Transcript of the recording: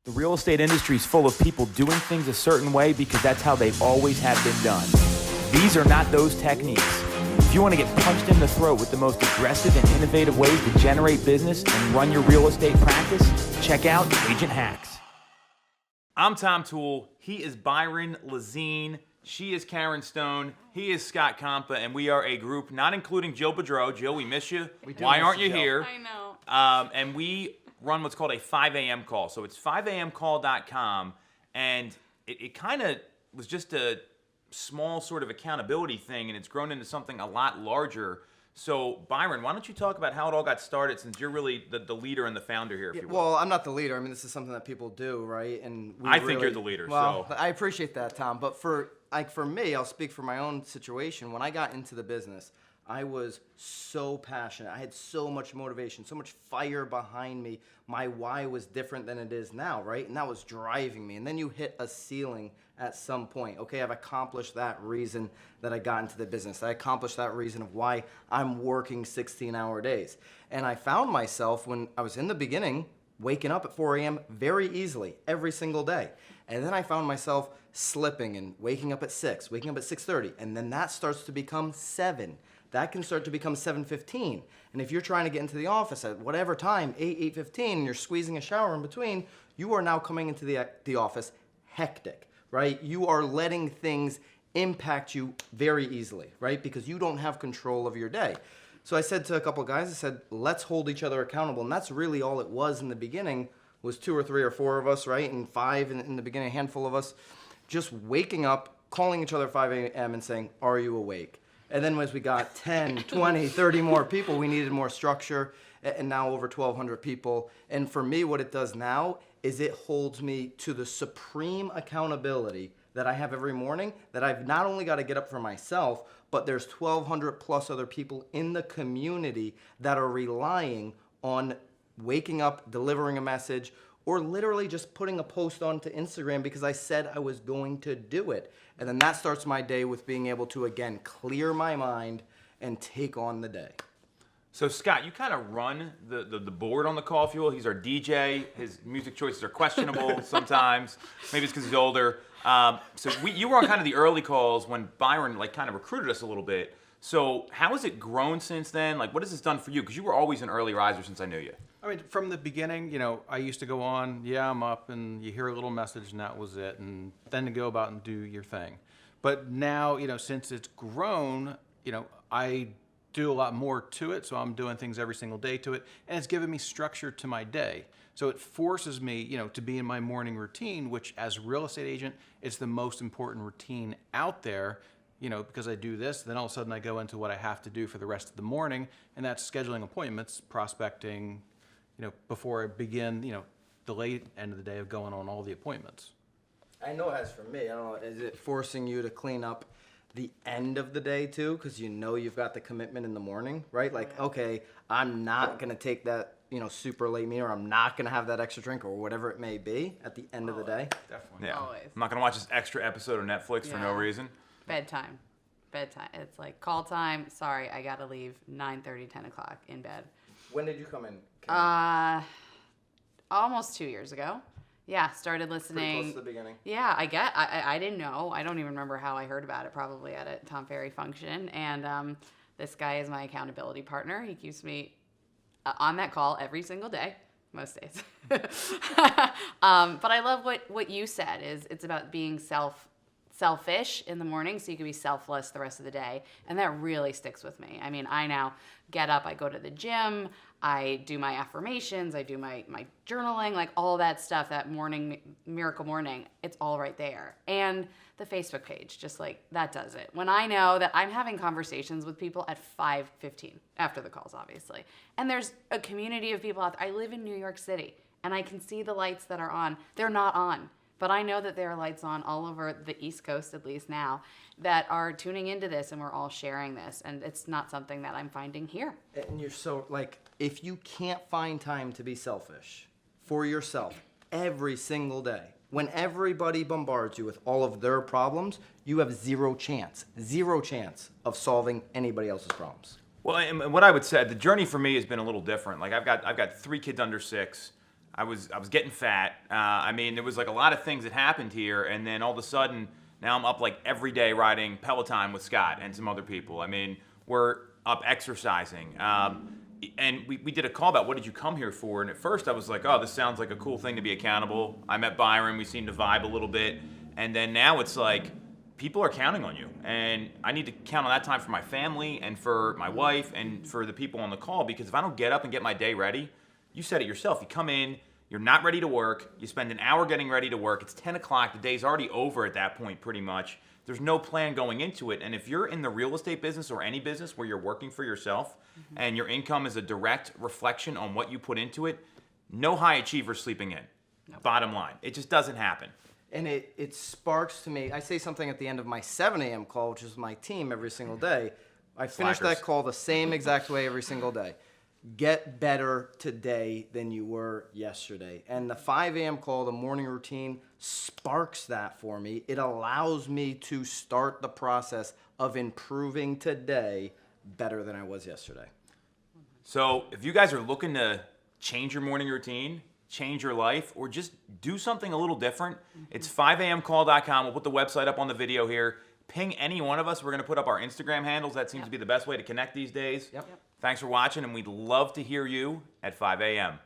The real estate industry is full of people doing things a certain way because that's how they always have been done. These are not those techniques. If you want to get punched in the throat with the most aggressive and innovative ways to generate business and run your real estate practice, check out Agent Hacks. I'm Tom Toole. He is Byron Lazine. She is Karen Stone. He is Scott Kompa, and we are a group not including Jill Bedreau. Jill, we miss you. Why aren't you here? I know. And we run what's called a 5 a.m. call. So it's 5amcall.com, and it kind of was just a small sort of accountability thing, and it's grown into something a lot larger. So, Byron, why don't you talk about how it all got started, since you're really the leader and the founder here, if you will. Well, I'm not the leader. I mean, this is something that people do, right? And I think you're the leader. Well, so I appreciate that, Tom. But for me, I'll speak for my own situation. When I got into the business, I was so passionate. I had so much motivation, so much fire behind me. My why was different than it is now, right? And that was driving me. And then you hit a ceiling at some point. Okay, I've accomplished that reason that I got into the business. I accomplished that reason of why I'm working 16-hour days. And I found myself, when I was in the beginning, waking up at 4 a.m. very easily, every single day. And then I found myself slipping and waking up at 6, waking up at 6:30. And then that starts to become 7. That can start to become 7:15. And if you're trying to get into the office at whatever time, 8:15, and you're squeezing a shower in between, you are now coming into the office hectic, right? You are letting things impact you very easily, right? Because you don't have control of your day. So I said to a couple of guys, I said, let's hold each other accountable. And that's really all it was in the beginning, was 2 or 3 or 4 of us, right? And 5 in the beginning, a handful of us, just waking up, calling each other at 5 a.m. and saying, are you awake? And then as we got 10, 20, 30 more people, we needed more structure, and now over 1,200 people. And for me, what it does now is it holds me to the supreme accountability that I have every morning, that I've not only got to get up for myself, but there's 1,200 plus other people in the community that are relying on waking up, delivering a message, or literally just putting a post onto Instagram because I said I was going to do it. And then that starts my day with being able to, again, clear my mind and take on the day. So, Scott, you kind of run the board on the call, if you will. He's our DJ. His music choices are questionable sometimes. Maybe it's because he's older. So you were on kind of the early calls when Byron kind of recruited us a little bit. So how has it grown since then? What has this done for you? Because you were always an early riser since I knew you. I mean, from the beginning, I used to go on, I'm up, and you hear a little message, and that was it, and then to go about and do your thing. But now, since it's grown, I do a lot more to it, so I'm doing things every single day to it, and it's given me structure to my day. So it forces me, to be in my morning routine, which as a real estate agent, it's the most important routine out there. Because I do this, then all of a sudden I go into what I have to do for the rest of the morning, and that's scheduling appointments, prospecting, before I begin, the late end of the day of going on all the appointments. I know as for me, I don't know, is it forcing you to clean up the end of the day too? Because you've got the commitment in the morning, right? Okay, I'm not going to take that, super late meeting, or I'm not going to have that extra drink, or whatever it may be at the end of the day. Definitely. Yeah. Always. I'm not going to watch this extra episode of Netflix for no reason. Bedtime. It's like call time. Sorry, I got to leave 9:30, 10 o'clock in bed. When did you come in? Almost 2 years ago. Yeah, started listening. Pretty close to the beginning. Yeah, I didn't know. I don't even remember how I heard about it, probably at a Tom Ferry function. And this guy is my accountability partner. He keeps me on that call every single day, most days. But I love what you said, is it's about being selfish in the morning so you can be selfless the rest of the day, and that really sticks with me. I mean, I now get up, I go to the gym, I do my affirmations, I do my journaling, all that stuff, that morning, miracle morning, it's all right there. And the Facebook page, just that does it. When I know that I'm having conversations with people at 5:15, after the calls, obviously, and there's a community of people out there. I live in New York City, and I can see the lights that are on. They're not on. But I know that there are lights on all over the East Coast, at least now, that are tuning into this, and we're all sharing this. And it's not something that I'm finding here. And you're so, if you can't find time to be selfish for yourself every single day, when everybody bombards you with all of their problems, you have zero chance of solving anybody else's problems. Well, and what I would say, the journey for me has been a little different. I've got 3 kids under 6. I was getting fat. I mean, there was like a lot of things that happened here, and then all of a sudden, now I'm up like every day riding Peloton with Scott and some other people. I mean, we're up exercising. And we did a call about what did you come here for? And at first I was like, oh, this sounds like a cool thing to be accountable. I met Byron, we seemed to vibe a little bit. And then now it's like, people are counting on you. And I need to count on that time for my family and for my wife and for the people on the call, because if I don't get up and get my day ready, you said it yourself, you come in, you're not ready to work, you spend an hour getting ready to work, it's 10 o'clock, the day's already over at that point pretty much. There's no plan going into it. And if you're in the real estate business or any business where you're working for yourself and your income is a direct reflection on what you put into it, no high achiever sleeping in. Nope. Bottom line. It just doesn't happen. And it sparks to me. I say something at the end of my 7 a.m. call, which is my team every single day. I finish Slackers. that call the same exact way every single day. Get better today than you were yesterday. And the 5 a.m. call, the morning routine, sparks that for me. It allows me to start the process of improving today better than I was yesterday. So if you guys are looking to change your morning routine, change your life, or just do something a little different, it's 5amcall.com. We'll put the website up on the video here. Ping any one of us. We're going to put up our Instagram handles. That seems to be the best way to connect these days. Yep. Thanks for watching, and we'd love to hear you at 5 a.m.